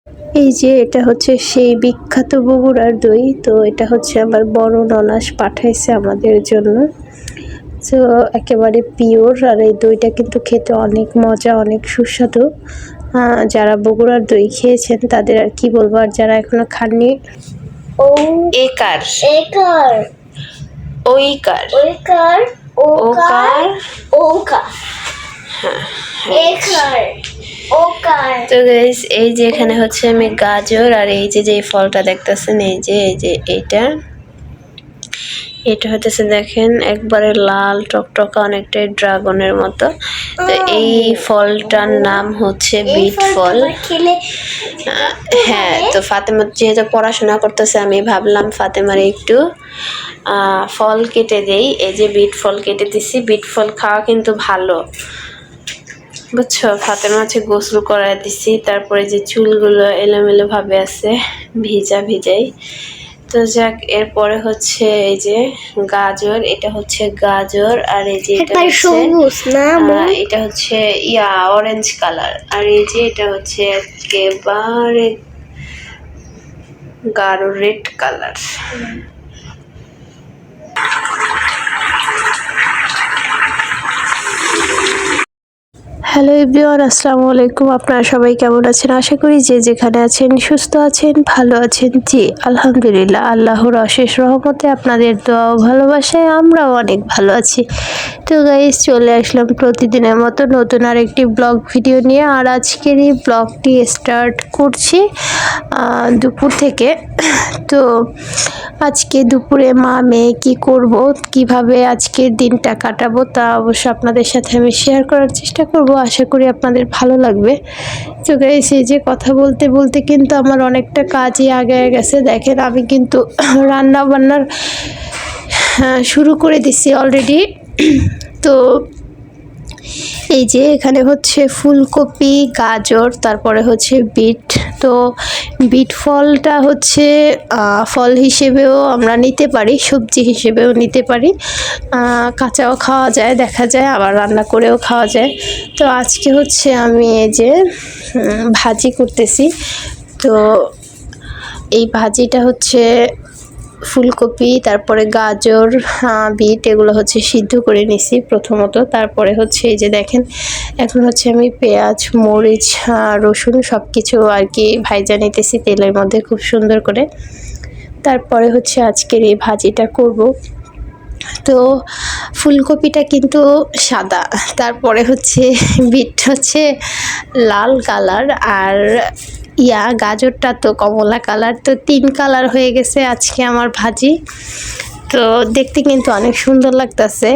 এই যে এটা হচ্ছে সেই বিখ্যাত বগুড়ার দই। তো এটা হচ্ছে আমার বড় ননাস পাঠাইছে আমাদের জন্য। তো একেবারে পিওর, আর এই দইটা কিন্তু খেতে অনেক মজা, অনেক সুস্বাদু। যারা বগুড়ার দই খেয়েছেন তাদের আর কি বলবো, আর যারা এখনো খাননি ও একার একার ওইকার ওকার ওকার ওকার একার ওকার। তো গাইস এই যে এখানে হচ্ছে আমি গাজর আর এই যে যে ফলটা দেখতেছেন, এই যে এইটা হতেছে দেখেন একবারে লাল টকটকা, অনেকটাই ড্রাগনের মতো। তো এই ফলটার নাম হচ্ছে বিট ফল। হ্যাঁ, তো ফাতেমা যেহেতু পড়াশোনা করতেছে, আমি ভাবলাম ফাতেমার একটু ফল কেটে দেই। এই যে বিট ফল কেটে দিছি। বিট ফল খাওয়া কিন্তু ভালো, বুঝছো। ফাতেমা হচ্ছে গোসল করায় দিছি, তারপরে যে চুলগুলো এলোমেলো ভাবে আছে ভিজাই। তো যাক, এরপরে হচ্ছে এই যে গাজর, এটা হচ্ছে গাজর, আর এই যে এটা হচ্ছে অরেঞ্জ কালার, আর এই যে এটা হচ্ছে একেবারে গাঢ় রেড কালার। হ্যালো এভরিওয়ান, আসসালামু আলাইকুম। আপনারা সবাই কেমন আছেন? আশা করি যে যেখানে আছেন সুস্থ আছেন, ভালো আছেন। জি আলহামদুলিল্লাহ, আল্লাহর অশেষ রহমতে আপনাদের দোয়া ও ভালোবাসায় আমরাও অনেক ভালো আছি। তো গাইস, চলে আসলাম প্রতিদিনের মতো নতুন আরেকটি ব্লগ ভিডিও নিয়ে। আর আজকের এই ব্লগটি স্টার্ট করছি দুপুর থেকে। তো আজকে দুপুরে মা মেয়ে কী করব, কিভাবে আজকের দিনটা কাটাবো, তা অবশ্য আপনাদের সাথে আমি শেয়ার করার চেষ্টা করব। আশা করি আপনাদের ভালো লাগবে। তো গাইস, এই যে কথা বলতে বলতে কিন্তু আমার অনেকটা কাজই আগে গেছে। দেখেন, আমি কিন্তু রান্না বান্নার শুরু করে দিছি অলরেডি। তো এই যে এখানে হচ্ছে ফুলকপি, গাজর, তারপরে হচ্ছে বিট। তো বিট ফলটা হচ্ছে ফল হিসেবেও আমরা নিতে পারি, সবজি হিসেবেও নিতে পারি, কাঁচাও খাওয়া যায় দেখা যায়, আবার রান্না করেও খাওয়া যায়। তো আজকে হচ্ছে আমি এই যে ভাজি করতেছি। তো এই ভাজিটা হচ্ছে ফুলকপি, তারপরে গাজর, বিট, এগুলো হচ্ছে সিদ্ধ করে নিছি প্রথমত। তারপরে হচ্ছে এই যে দেখেন, এখন হচ্ছে আমি পেঁয়াজ, মরিচ, রসুন সব কিছু আর কি ভাইজা নিতেছি তেলের মধ্যে খুব সুন্দর করে। তারপরে হচ্ছে আজকের এই ভাজিটা করব। তো ফুলকপিটা কিন্তু সাদা, তারপরে হচ্ছে বিট হচ্ছে লাল কালার, আর গাজরটা তো কমলা কালার। তো 3 কালার হয়ে গেছে আজকে আমার ভাজি। তো দেখতে কিন্তু অনেক সুন্দর লাগতেছে,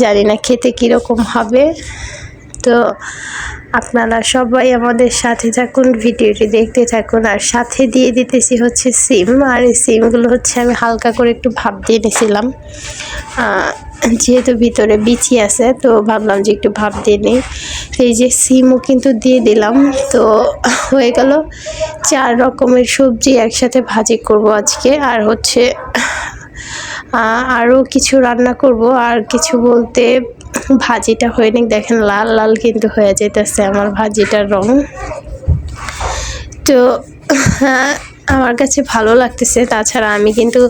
জানি না খেতে কীরকম হবে। তো আপনারা সবাই আমাদের সাথে থাকুন, ভিডিওটি দেখতে থাকুন। আর সাথে দিয়ে দিতেছি হচ্ছে সিম, আর এই সিমগুলো হচ্ছে আমি হালকা করে একটু ভাপ দিয়ে নিয়েছিলাম, যেহেতু ভিতরে বিচি আছে, তো ভাবলাম যে একটু ভাপ দিয়ে নিই। এই যে সিমও কিন্তু দিয়ে দিলাম। তো হয়ে গেল 4 রকমের সবজি একসাথে ভাজি করব আজকে। আর হচ্ছে আরও কিছু রান্না করব, আর কিছু বলতে ভাজিটা হয়নি, দেখেন লাল লাল কিন্তু হয়ে যেতেছে আমার ভাজিটার রং। তো আমার কাছে ভালো লাগতেছে। তাছাড়া আমি কিন্তু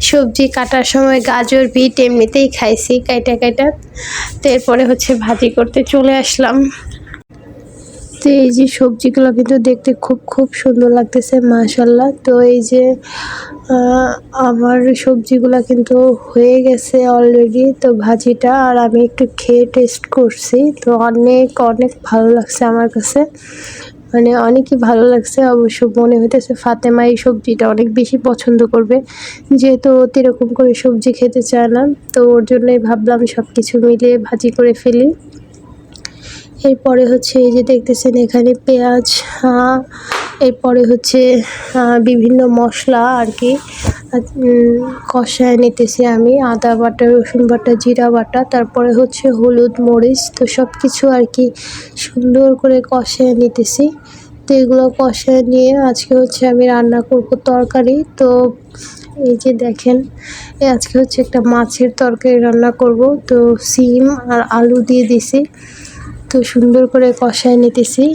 সবজি কাটার সময় গাজর, বিট এমনিতেই খাইছি কাইটা। তো এরপরে হচ্ছে ভাজি করতে চলে আসলাম। তো এই যে সবজিগুলো কিন্তু দেখতে খুব সুন্দর লাগতেছে মাশাআল্লাহ। তো এই যে আমার সবজিগুলো কিন্তু হয়ে গেছে অলরেডি, তো ভাজিটা। আর আমি একটু খেয়ে টেস্ট করছি, তো অনেক ভালো লাগছে আমার কাছে, মানে অনেকই ভালো লাগছে। অবশ্য মনে হইতেছে ফাতেমা এই সবজিটা অনেক বেশি পছন্দ করবে, যেহেতু এরকম করে সবজি খেতে চায় না। তো ওর জন্যই ভাবলাম সব কিছু মিলিয়ে ভাজি করে ফেলি। এরপরে হচ্ছে এই যে দেখতেছেন এখানে পেঁয়াজ, এরপরে হচ্ছে বিভিন্ন মশলা আর কি কষায় নিতেছি আমি, আদা বাটা, রসুন বাটা, জিরা বাটা, তারপরে হচ্ছে হলুদ, মরিচ। তো সব কিছু আর কি সুন্দর করে কষায় নিতেছি। তো এগুলো কষায় নিয়ে আজকে হচ্ছে আমি রান্না করব তরকারি। তো এই যে দেখেন, আজকে হচ্ছে একটা মাছের তরকারি রান্না করব। তো সিম আর আলু দিয়ে দিছি, তো সুন্দর করে কষায় নিতেছি।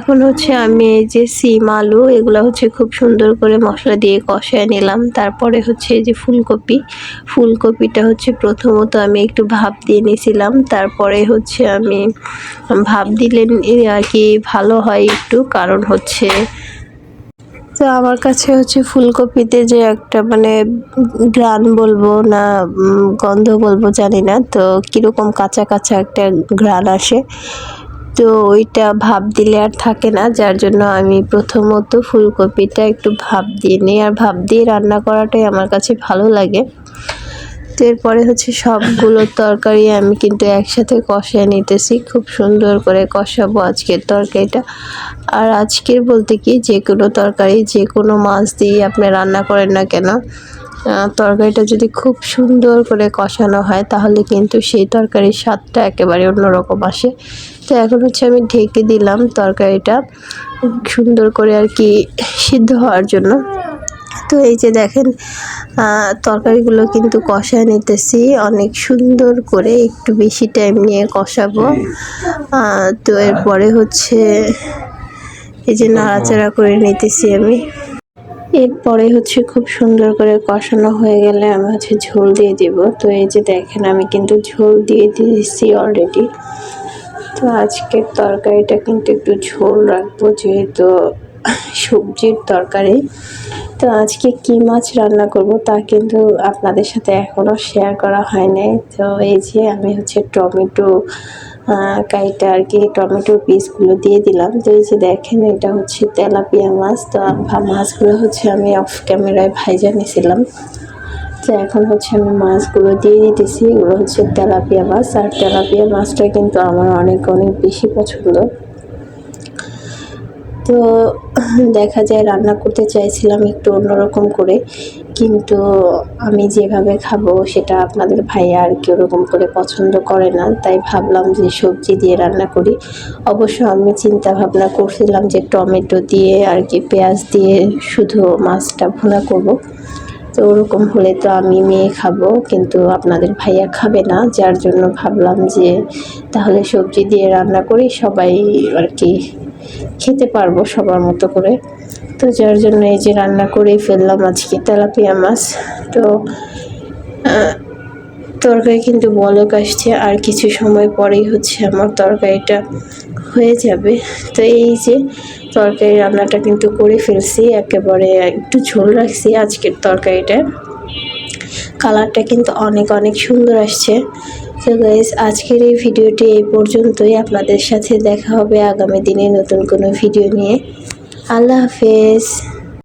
এখন হচ্ছে আমি এই যে সিম আলু এগুলো হচ্ছে খুব সুন্দর করে মশলা দিয়ে কষায় নিলাম। তারপরে হচ্ছে এই যে ফুলকপিটা হচ্ছে প্রথমত আমি একটু ভাপ দিয়ে নিয়েছিলাম। তারপরে হচ্ছে আমি ভাপ দিলে আর কি ভালো হয় একটু, কারণ হচ্ছে তো আমার কাছে হচ্ছে ফুলকপিতে যে একটা মানে ঘ্রাণ বলবো না গন্ধ বলবো জানি না, তো কীরকম কাঁচা কাঁচা একটা ঘ্রাণ আসে, তো ওইটা ভাপ দিলে আর থাকে না, যার জন্য আমি প্রথমত ফুলকপিটা একটু ভাপ দিয়ে নিই। আর ভাপ দিয়ে রান্না করাটাই আমার কাছে ভালো লাগে। তো এরপরে হচ্ছে সবগুলো তরকারি আমি কিন্তু একসাথে কষায় নিতেছি, খুব সুন্দর করে কষাবো আজকের তরকারিটা। আর আজকের বলতে কি, যে কোনো তরকারি যে কোনো মাছ দিয়ে আপনি রান্না করেন না কেন, তরকারিটা যদি খুব সুন্দর করে কষানো হয় তাহলে কিন্তু সেই তরকারির স্বাদটা একেবারে অন্যরকম আসে। তো এখন হচ্ছে আমি ঢেকে দিলাম তরকারিটা সুন্দর করে আর কি সিদ্ধ হওয়ার জন্য। তো এই যে দেখেন তরকারিগুলো কিন্তু কষায় নিতেছি অনেক সুন্দর করে, একটু বেশি টাইম নিয়ে কষাবো। তো এরপরে হচ্ছে এই যে নাড়াচাড়া করে নিতেছি আমি। এরপরে হচ্ছে খুব সুন্দর করে কষানো হয়ে গেলে আমি হচ্ছে ঝোল দিয়ে দিব। তো এই যে দেখেন আমি কিন্তু ঝোল দিয়ে দিয়েছি অলরেডি। তো আজকের তরকারিটা কিন্তু একটু ঝোল রাখবো, যেহেতু সবজির তরকারি। তো আজকে কি মাছ রান্না করব তা কিন্তু আপনাদের সাথে এখনও শেয়ার করা হয় নাই। তো এই যে আমি হচ্ছে টমেটো কাইটা আর কি টমেটোর পিসগুলো দিয়ে দিলাম। তো এই যে দেখেন এটা হচ্ছে তেলাপিয়া মাছ। তো মাছগুলো হচ্ছে আমি অফ ক্যামেরায় ভাইজা নিয়েছিলাম। তো এখন হচ্ছে আমি মাছগুলো দিয়ে দিতেছি, এগুলো হচ্ছে তেলাপিয়া মাছ। আর তেলাপিয়া মাছটা কিন্তু আমার অনেক অনেক বেশি পছন্দ। তো দেখা যায় রান্না করতে চাইছিলাম একটু অন্যরকম করে, কিন্তু আমি যেভাবে খাবো সেটা আপনাদের ভাইয়া আর কি ওরকম করে পছন্দ করে না, তাই ভাবলাম যে সবজি দিয়ে রান্না করি। অবশ্য আমি চিন্তা ভাবনা করছিলাম যে টমেটো দিয়ে আর কি পেঁয়াজ দিয়ে শুধু মাছটা ভুনা করব। তো ওরকম হলে তো আমি মেয়ে খাবো, কিন্তু আপনাদের ভাইয়া খাবে না, যার জন্য ভাবলাম যে তাহলে সবজি দিয়ে রান্না করি, সবাই আর কি খেতে পারবো সবার মতো করে। তো যার জন্য এই যে রান্না করেই ফেললাম আজকে তেলাপিয়া মাছ। তো তরকারি কিন্তু বলক আসছে, আর কিছু সময় পরেই হচ্ছে আমার তরকারিটা হয়ে যাবে। তো এই যে তরকারি রান্নাটা কিন্তু করে ফেলছি, একেবারে একটু ঝোল রাখছি আজকের তরকারিটা। কালারটা কিন্তু অনেক অনেক সুন্দর আসছে। তো গাইস আজকের এই ভিডিওটি এই পর্যন্তই। আপনাদের সাথে দেখা হবে আগামী দিনে নতুন কোনো ভিডিও নিয়ে। আল্লাহ হাফেজ।